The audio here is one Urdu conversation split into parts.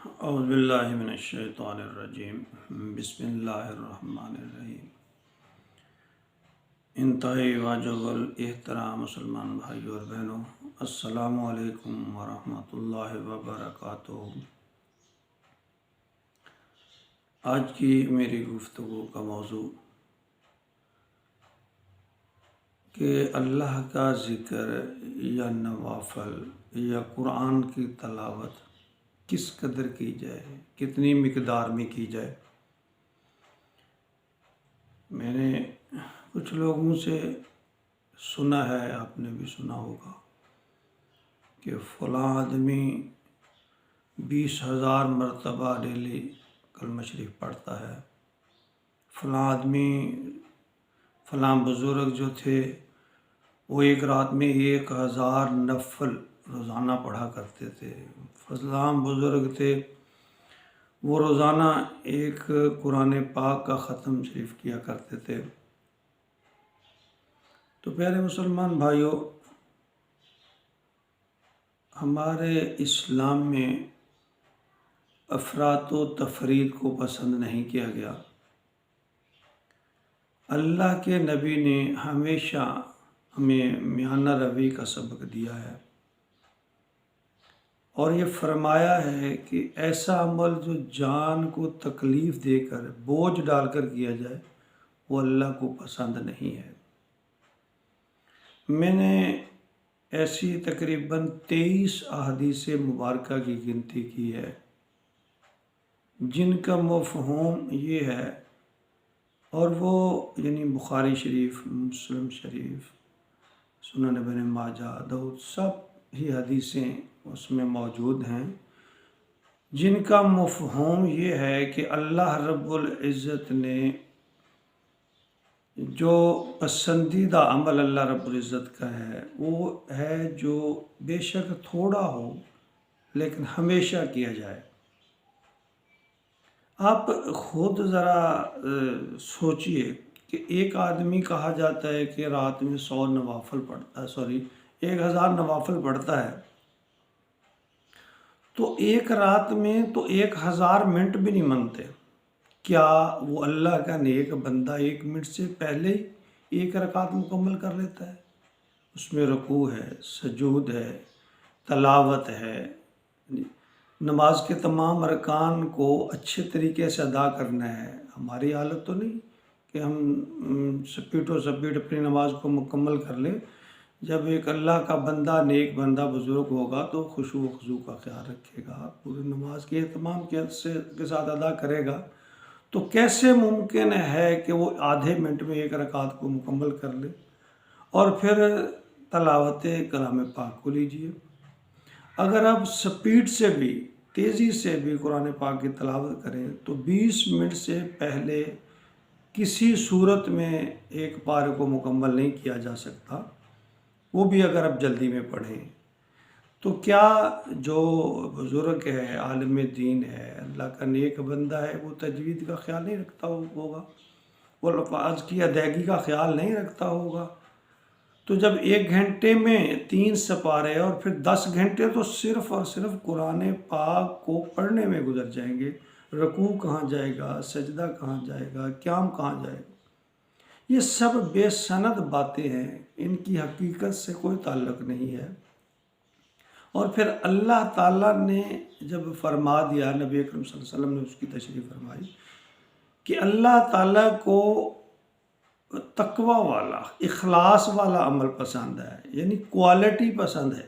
اعوذ باللہ من الشیطان الرجیم۔ بسم اللہ الرحمن الرحیم۔ انتہائی واجب الاحترام مسلمان بھائیوں اور بہنوں، السلام علیکم ورحمۃ اللہ وبرکاتہ۔ آج کی میری گفتگو کا موضوع کہ اللہ کا ذکر یا نوافل یا قرآن کی تلاوت کس قدر کی جائے، کتنی مقدار میں کی جائے۔ میں نے کچھ لوگوں سے سنا ہے، آپ نے بھی سنا ہوگا کہ فلاں آدمی 20,000 مرتبہ ڈیلی کلمہ شریف پڑھتا ہے، فلاں آدمی فلاں بزرگ جو تھے وہ ایک رات میں 1,000 نفل روزانہ پڑھا کرتے تھے، فلاں بزرگ تھے وہ روزانہ ایک قرآن پاک کا ختم شریف کیا کرتے تھے۔ تو پیارے مسلمان بھائیوں، ہمارے اسلام میں افراط و تفرید کو پسند نہیں کیا گیا۔ اللہ کے نبی نے ہمیشہ ہمیں میانہ روی کا سبق دیا ہے اور یہ فرمایا ہے کہ ایسا عمل جو جان کو تکلیف دے کر بوجھ ڈال کر کیا جائے وہ اللہ کو پسند نہیں ہے۔ میں نے ایسی تقریباً 23 احادیث مبارکہ کی گنتی کی ہے جن کا مفہوم یہ ہے، اور وہ یعنی بخاری شریف، مسلم شریف، سنن ابن ماجہ، داؤد، سب ہی حدیثیں اس میں موجود ہیں، جن کا مفہوم یہ ہے کہ اللہ رب العزت نے جو پسندیدہ عمل اللہ رب العزت کا ہے وہ ہے جو بے شک تھوڑا ہو لیکن ہمیشہ کیا جائے۔ آپ خود ذرا سوچئے کہ ایک آدمی کہا جاتا ہے کہ رات میں 100 نوافل پڑھتا ہے، 1,000 نوافل پڑھتا ہے، تو ایک رات میں تو 1,000 منٹ بھی نہیں منتے۔ کیا وہ اللہ کا نیک بندہ 1 منٹ سے پہلے ہی 1 رکعت مکمل کر لیتا ہے؟ اس میں رکوع ہے، سجود ہے، تلاوت ہے، نماز کے تمام ارکان کو اچھے طریقے سے ادا کرنا ہے۔ ہماری حالت تو نہیں کہ ہم سپیڈ اپنی نماز کو مکمل کر لیں۔ جب ایک اللہ کا بندہ، نیک بندہ، بزرگ ہوگا تو خشوع و خضوع کا خیال رکھے گا، پوری نماز کے اہتمام کے ساتھ ادا کرے گا، تو کیسے ممکن ہے کہ وہ آدھے منٹ میں 1 رکعت کو مکمل کر لے؟ اور پھر تلاوت کلام پاک کو لیجئے، اگر آپ سپیڈ سے بھی، تیزی سے بھی قرآن پاک کی تلاوت کریں تو 20 منٹ سے پہلے کسی صورت میں ایک پارے کو مکمل نہیں کیا جا سکتا، وہ بھی اگر آپ جلدی میں پڑھیں۔ تو کیا جو بزرگ ہے، عالم دین ہے، اللہ کا نیک بندہ ہے، وہ تجوید کا خیال نہیں رکھتا ہوگا؟ وہ الفاظ کی ادائیگی کا خیال نہیں رکھتا ہوگا؟ تو جب 1 گھنٹے میں 3 سپارے اور پھر 10 گھنٹے تو صرف اور صرف قرآن پاک کو پڑھنے میں گزر جائیں گے، رکوع کہاں جائے گا، سجدہ کہاں جائے گا، قیام کہاں جائے گا؟ یہ سب بے سند باتیں ہیں، ان کی حقیقت سے کوئی تعلق نہیں ہے۔ اور پھر اللہ تعالیٰ نے جب فرما دیا، نبی اکرم صلی اللہ علیہ وسلم نے اس کی تشریح فرمائی کہ اللہ تعالیٰ کو تقوی والا، اخلاص والا عمل پسند ہے، یعنی کوالٹی پسند ہے۔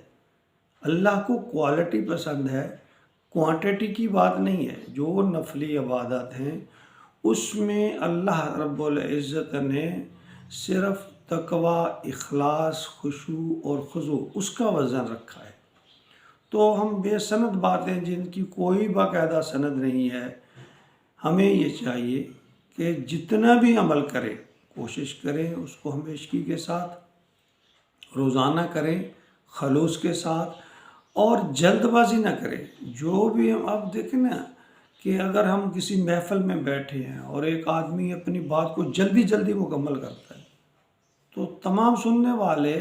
اللہ کو کوالٹی پسند ہے، کوانٹیٹی کی بات نہیں ہے۔ جو نفلی عبادات ہیں اس میں اللہ رب العزت نے صرف تقوی، اخلاص، خشوع اور خضوع اس کا وزن رکھا ہے۔ تو ہم بے سند باتیں جن کی کوئی باقاعدہ سند نہیں ہے، ہمیں یہ چاہیے کہ جتنا بھی عمل کریں کوشش کریں اس کو ہمیشگی کے ساتھ، روزانہ کریں خلوص کے ساتھ، اور جلد بازی نہ کریں۔ جو بھی آپ دیکھیں نا کہ اگر ہم کسی محفل میں بیٹھے ہیں اور ایک آدمی اپنی بات کو جلدی مکمل کرتا ہے تو تمام سننے والے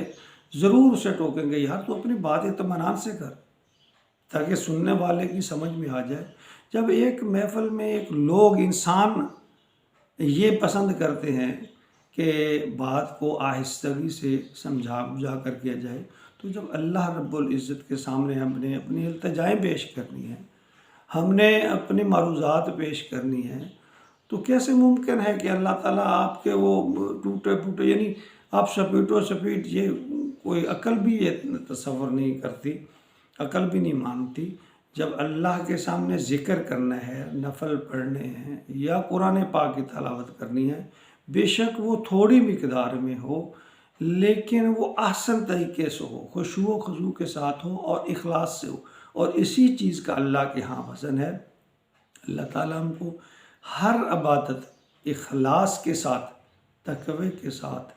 ضرور اسے ٹوکیں گے، یار تو اپنی بات اطمینان سے کر، تاکہ سننے والے کی سمجھ میں آ جائے۔ جب ایک محفل میں ایک لوگ انسان یہ پسند کرتے ہیں کہ بات کو آہستگی سے سمجھا بجھا کر کیا جائے، تو جب اللہ رب العزت کے سامنے ہم نے اپنی التجائیں پیش کرنی ہیں، ہم نے اپنی معروضات پیش کرنی ہیں، تو کیسے ممکن ہے کہ اللہ تعالیٰ آپ کے وہ ٹوٹے پھوٹے، یعنی آپ سپیٹو سپیٹ، یہ کوئی عقل بھی یہ تصور نہیں کرتی، عقل بھی نہیں مانتی۔ جب اللہ کے سامنے ذکر کرنا ہے، نفل پڑھنے ہیں یا قرآن پاک کی تلاوت کرنی ہے، بے شک وہ تھوڑی مقدار میں ہو، لیکن وہ احسن طریقے سے ہو، خشوع و خضوع کے ساتھ ہو اور اخلاص سے ہو، اور اسی چیز کا اللہ کے ہاں وزن ہے۔ اللہ تعالیٰ ہم کو ہر عبادت اخلاص کے ساتھ، تقوی کے ساتھ،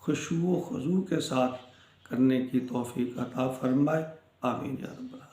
خشوع و خضوع کے ساتھ کرنے کی توفیق عطا فرمائے۔ آمین یا رب العالمین۔